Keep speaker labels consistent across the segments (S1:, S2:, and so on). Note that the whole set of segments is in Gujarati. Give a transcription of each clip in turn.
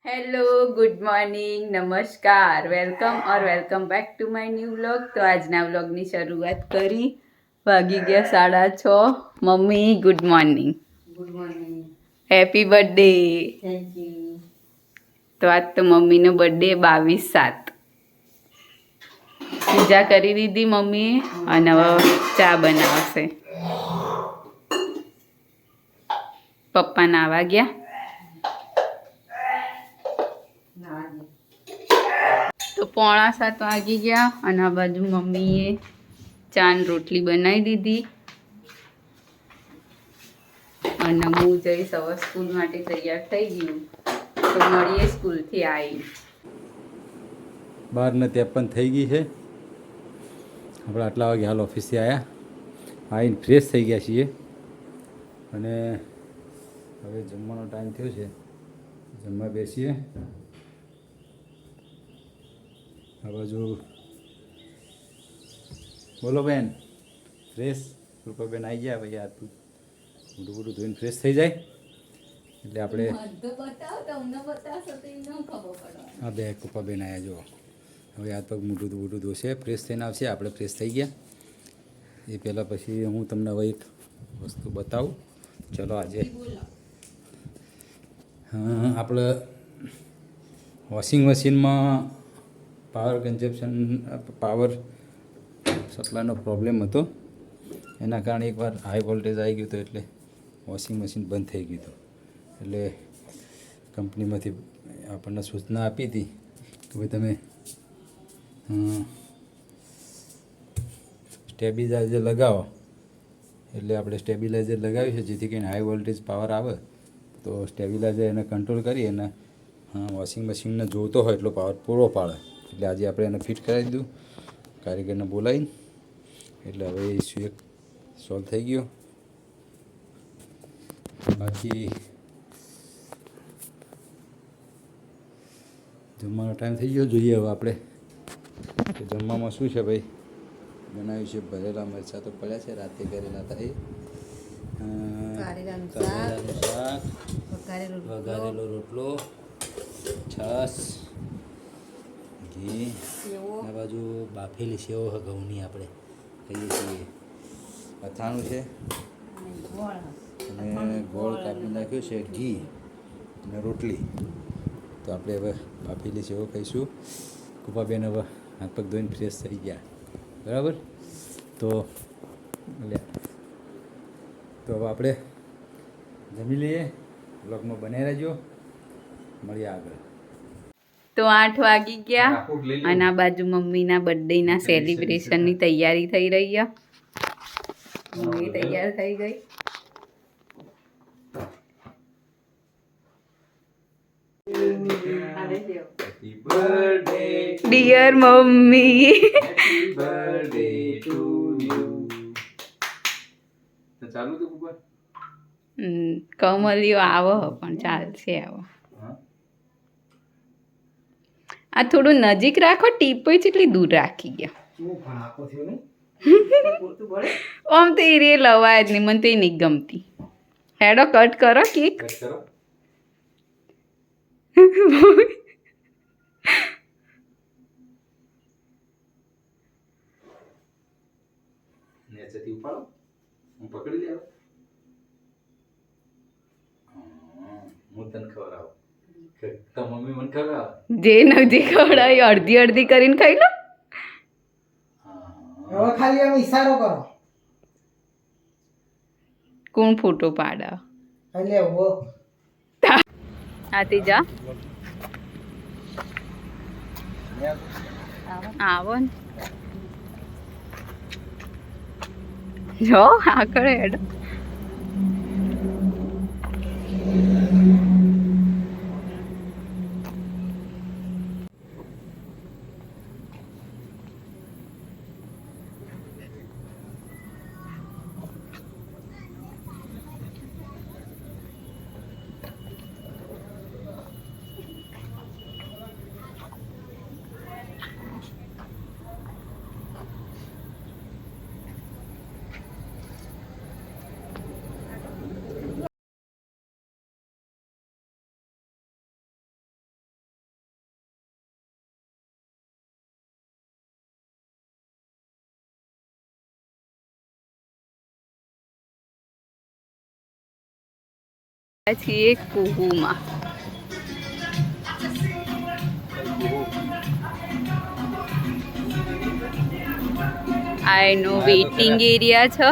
S1: हेलो गुड मॉर्निंग नमस्कार welcome back to my new vlog. तो આજના વ્લોગની શરૂઆત કરી વાગી ગયા 6:30। મમ્મી good morning.
S2: Good morning.
S1: Happy birthday.
S2: Thank you.
S1: તો આજ તો મમ્મીનો બર્થડે 22/7। પૂજા કરી દીધી મમ્મીએ અને હવે ચા બનાવશે। પપ્પા નાવા ગયા। તો 6:45 વાગી ગયા અને આ બાજુ મમ્મીએ ચા ને રોટલી બનાવી દીધી અને હું જઈશ હવે સ્કૂલ માટે તૈયાર થઈ ગયું। તો મળીએ સ્કૂલથી આવી।
S3: 12:53 થઈ ગઈ છે। આપણે આટલા વાગે હાલ ઓફિસથી આવ્યા, આવીને ફ્રેશ થઈ ગયા છીએ અને હવે જમવાનો ટાઈમ થયો છે, જમવા બેસીએ। આ બાજુ બોલો બેન, ફ્રેશ રૂપાબેન આવી ગયા ભાઈ। આ તું મોટું મોટું ધોઈને ફ્રેશ થઈ જાય એટલે આપણે હા બે કૃપાબેન આવ્યા જો। હવે આ પગ મોટું ધોશે, ફ્રેશ થઈને આવશે, આપણે ફ્રેશ થઈ ગયા। એ પહેલાં પછી હું તમને હવે એક વસ્તુ બતાવું। ચલો આજે આપણે વોશિંગ મશીનમાં પાવર સપ્લાયનો પ્રોબ્લેમ હતો, એના કારણે એકવાર હાઈ વોલ્ટેજ આવી ગયું હતું એટલે વોશિંગ મશીન બંધ થઈ ગયું હતું। એટલે કંપનીમાંથી આપણને સૂચના આપી હતી કે ભાઈ તમે સ્ટેબિલાઇઝર લગાવો। એટલે આપણે સ્ટેબિલાઇઝર લગાવ્યું છે જેથી કરીને હાઈ વોલ્ટેજ પાવર આવે તો સ્ટેબિલાઇઝર એને કંટ્રોલ કરી અને વોશિંગ મશીનને જોઈતો હોય એટલો પાવર પૂરો પાડે। એટલે આજે આપણે એને ફિટ કરાવી દીધું કારીગરને બોલાવીને, એટલે હવે ઇસ્યુ એક સોલ્વ થઈ ગયો। બાકી જમવાનો ટાઈમ થઈ ગયો, જોઈએ હવે આપણે કે જમવામાં શું છે ભાઈ। બનાવ્યું છે ભરેલા મરચાં તો પડ્યા છે, રાતે કરેલા હતા એ, કારેલાનું શાક, વઘારેલો રોટલો, છાશ, ઘી, આ બાજુ બાફેલી સેવ ઘઉંની આપણે કહીએ છીએ, અથાણું છે અને ગોળ કાપી નાખ્યું છે, ઘી અને રોટલી। તો આપણે હવે બાફેલી સેવ ખાઈશું। કૃપાબેન હવે હાથ પગ ધોઈને ફ્રેશ થઈ ગયા, બરાબર। તો હવે આપણે જમી લઈએ, બ્લોગમાં બનાવી રહેજો, મળીએ આગળ।
S1: તો 8 વાગી ગયા અને આ બાજુ મમ્મીના બર્થડેના સેલિબ્રેશનની તૈયારી થઈ રહી છે। મમ્મી તૈયાર થઈ ગઈ। ડિયર મમ્મી, કમલિયો આવો પણ ચાલશે। આવો આ થોડું નજીક રાખો, ટીપો કેટલી દૂર રાખી ગયા। આમ તો એ રે લવાય જ નહીં, મને તો એ નહીં ગમતી। હેડો કટ કરો કેક। જે નજીક ખવડાવી અડધી અડધી કરીને ખાઈ લો।
S2: હવે ખાલી આમ ઈશારો કરો,
S1: કોણ ફોટો પાડે?
S2: એટલે વો
S1: આતી જા આવો ને જો આગળ હેડો। છીએ કુહુમાં. આ એનું વેઇટિંગ એરિયા છે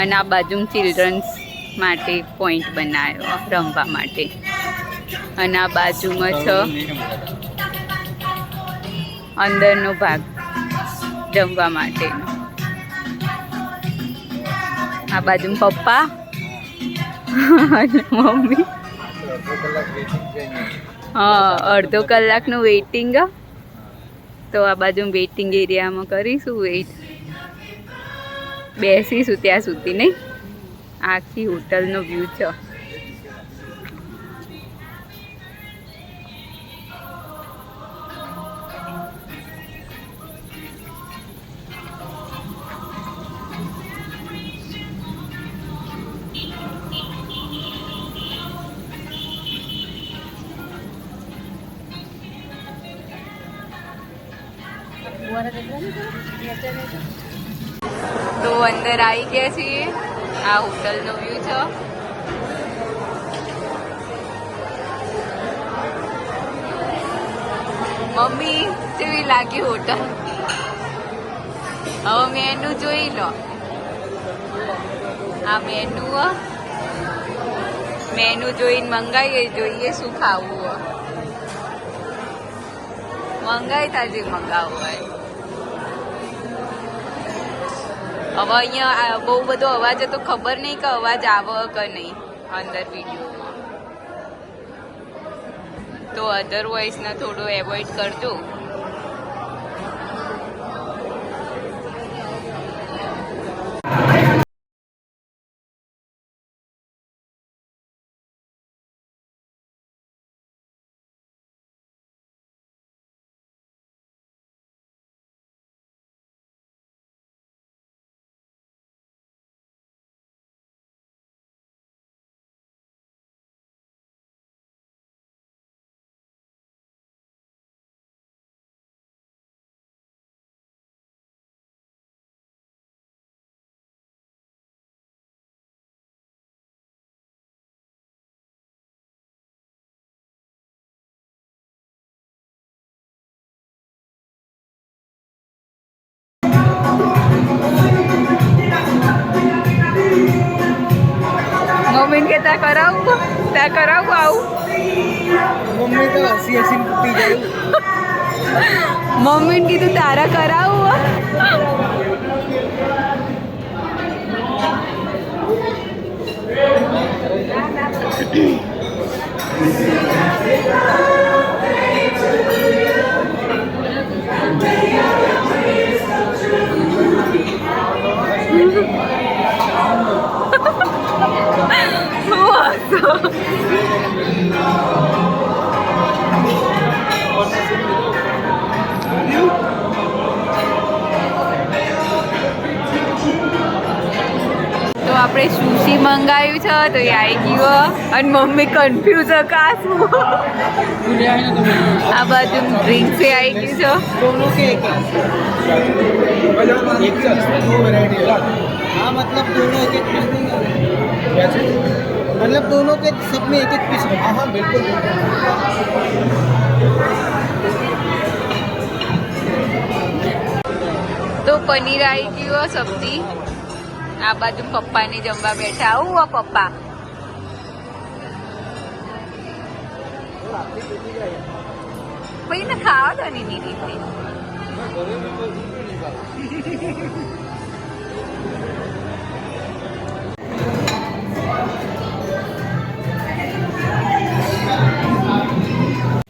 S1: અને આ બાજુ ચિલ્ડ્રન્સ માટે પોઈન્ટ બનાવ્યો રમવા માટે અને આ બાજુમાં છે અંદરનો ભાગ જમવા માટેનો. આ બાજુ પપ્પા અને મમ્મી. હા, અડધો કલાકનું વેઇટિંગ. તો આ બાજુ વેઇટિંગ એરિયામાં કરીશું વેઇટ, બેસીશું ત્યાં સુધી. નહીં, આખી હોટલનો વ્યૂ છે. તો અંદર આવી ગયા છીએ. આ હોટલનો વ્યૂ છે. મમ્મી કેવી લાગી હોટલ? હવે મેનુ જોઈ લો. આ મેનુ જોઈને મંગાવીએ, જોઈએ શું ખાવું હોય. મંગાઈ તાજે મંગાવવું હોય. હવે અહીંયા બહુ બધો અવાજ હતો, ખબર નહીં કે અવાજ આવે કે નહીં અંદર વિડીયોમાં. તો અધરવાઇઝને થોડું એવોઇડ કરજો. મમ્મીને કે ત્યાં કરાવું આવું.
S2: મમ્મી તો હસી હસીને તૂટી જાય.
S1: મમ્મીને કીધું તારા કરાવું. તો આપણે સુશી મંગાવ્યું છે, તો એ આવી ગયું અને મમ્મી કન્ફ્યુઝ કે શું. આ બાજુ ડ્રિંક્સ એ આવી ગયું છે.
S2: दोनों के एक हाँ मतलब दोनों एक एक पीस मतलब दोनों के सब में एक एक पीस. हाँ हाँ बिल्कुल.
S1: તો પનીર આવી ગયું સબ્જી. આ બાજુ પપ્પાને જમવા બેઠા. આવું પપ્પા. ભાઈ ને ખાવા દો ની રીતે.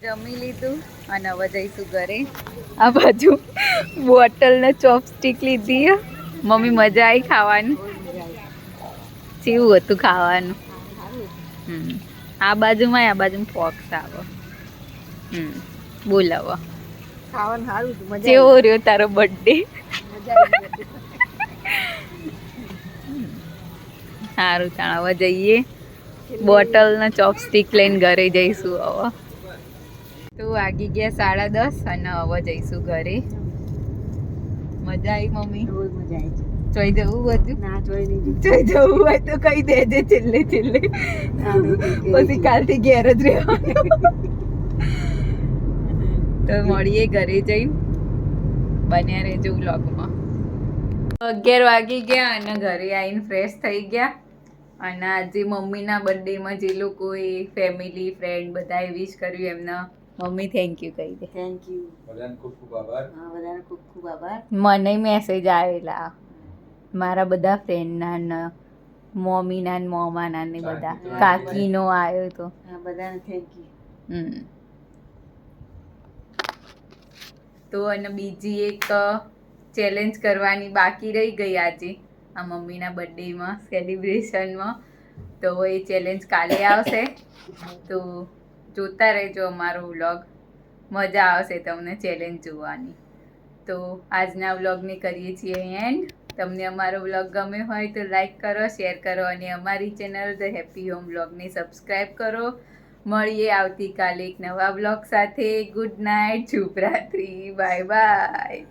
S1: જમી લીધું અને હવે જઈશું ઘરે. આ બાજુ બોટલને ચોપસ્ટિક લીધી. મમ્મી મજા આવી ખાવાની? કેવું હતું ખાવાનું? આ બાજુમાં ફોક્સ આવે. બોલાવો.
S2: ખાવાનું સારું હતું. મજા
S1: કેવો રહ્યો તારો બર્થડે? સારું, ચાલ હવે જઈએ. બોટલને ચોપસ્ટિક લઈને ઘરે જઈશું હવે. તો વાગી ગયા 10:30 અને હવે જઈશું ઘરે. મજા આવી મમ્મી?
S2: બહુ મજા આવી.
S1: જોઈ જવું બધું
S2: ના જોઈ નહીં
S1: જોઈ જવું હોય તો કહી દેજે છેલ્લે છેલ્લે પછી કાલથી ઘેર જ રહેવાનું તો મળીએ ઘરે જઈને બન્યા રહેજો વ્લોગમાં 11 વાગી ગયા અને ઘરે આવીને ફ્રેશ થઈ ગયા અને આજે મમ્મીના બર્થડેમાં જે લોકોએ ફેમિલી ફ્રેન્ડ બધાએ વિશ કર્યું એમના મમ્મી થેન્ક યુ કહી દે
S2: થેન્ક યુ
S3: બધાને ખૂબ ખૂબ આભાર
S2: હા બધાને ખૂબ ખૂબ આભાર
S1: મને મેસેજ આવેલા મારા બધા ફ્રેન્ડના ને મમ્મીના ને મોમાના ને બધા કાકીનો આવ્યો તો
S2: હા બધાને થેન્ક યુ
S1: હમ તો અને બીજી એક ચેલેન્જ કરવાની બાકી રહી ગઈ આજે આ મમ્મીના બર્થડેમાં સેલિબ્રેશનમાં તો એ ચેલેન્જ કાલે આવશે તો જોતા રહેજો અમારો વ્લોગ મજા આવશે તમને ચેલેન્જ જોવાની તો આજના વ્લોગને કરીએ છીએ એન્ડ તમને અમારો વ્લોગ ગમે હોય તો લાઈક કરો શેર કરો અને અમારી ચેનલ ધ હેપી હોમ વ્લોગને સબસ્ક્રાઈબ કરો મળીએ આવતીકાલે એક નવા વ્લોગ સાથે ગુડ નાઇટ શુભરાત્રી બાય બાય